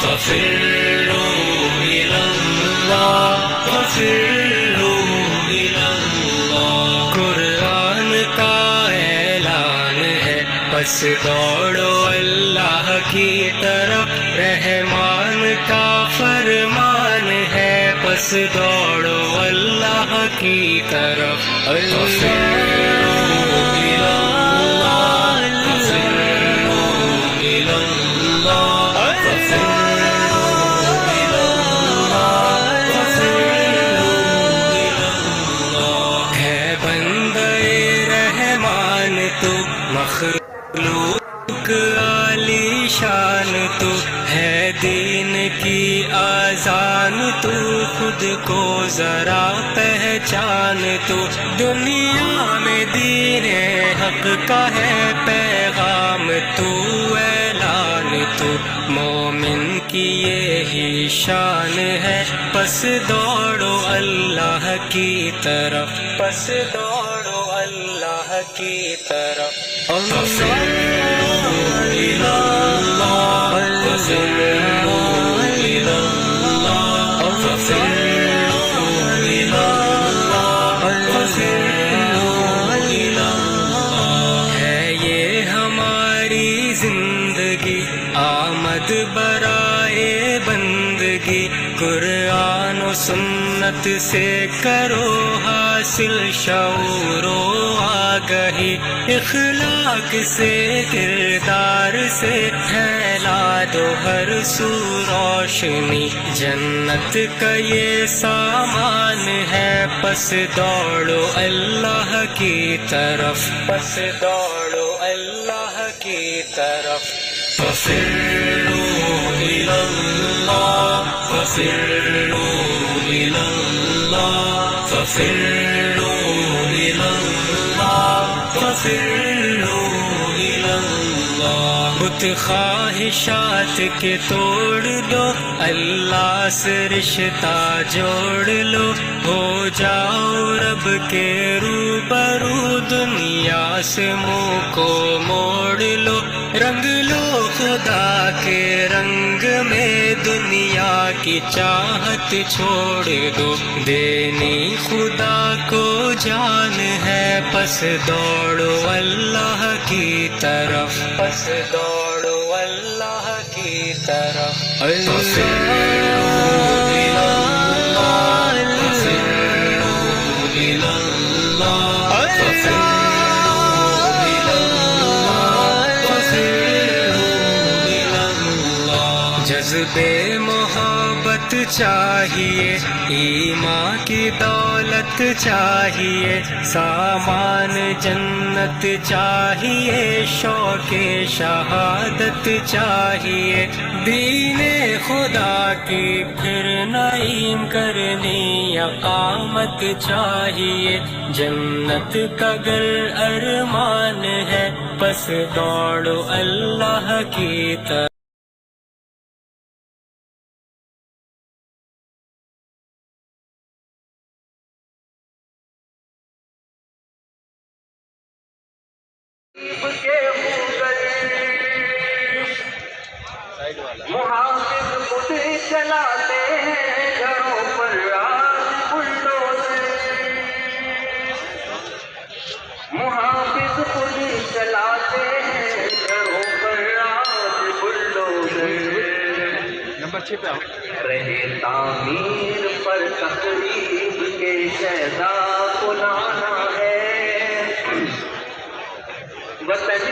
ففروا إلى الله ففروا إلى الله. قرآن کا اعلان ہے بس دوڑو اللہ کی طرف، رحمان کا فرمان ہے بس دوڑو اللہ کی طرف. مخلوق عالی شان تو ہے، دین کی آذان تو خود کو ذرا پہچان تو. دنیا میں دین حق کا ہے پیغام تو، اعلان تو مومن کی یہی شان ہے. پس دوڑو اللہ کی طرف، پس دوڑو اللہ کی طرف. ہے یہ ہماری زندگی آمد برائے بندگی، قرآن و سنت سے کرو حاصل شعور و آگہی. اخلاق سے کردار سے پھیلا دو ہر سو روشنی، جنت کا یہ سامان ہے. پس دوڑو اللہ کی طرف، پس دوڑو اللہ کی طرف. ففروا إلى الله ففروا إلى الله ففروا إلى الله ففروا إلى الله. بت خواہشات کے توڑ دو، اللہ سے رشتہ جوڑ لو، ہو جاؤ رب کے روبرو، دنیا سے منہ کو موڑ لو. رنگ لو خدا کے رنگ میں، دنیا کی چاہت چھوڑ دو، دینی خدا کو جان ہے. پس دوڑو اللہ کی طرف، پس دوڑو اللہ کی طرف. جذبے محبت چاہیے، ایمان کی دولت چاہیے، سامان جنت چاہیے، شوق شہادت چاہیے. دین خدا کی پھر نعیم کرنی اقامت چاہیے، جنت کا گر ارمان ہے. پس دوڑو اللہ کی طرف. محافظ پولیس چلاتے ہیں گھروں پر آج بلڈوزر، محافظ پولیس چلاتے ہیں گھروں پر آج بلڈوزر. نمبر 6 پہ آؤ. رہے تعمیر پر تقریب کے شہدا کو لانا ہے، وطن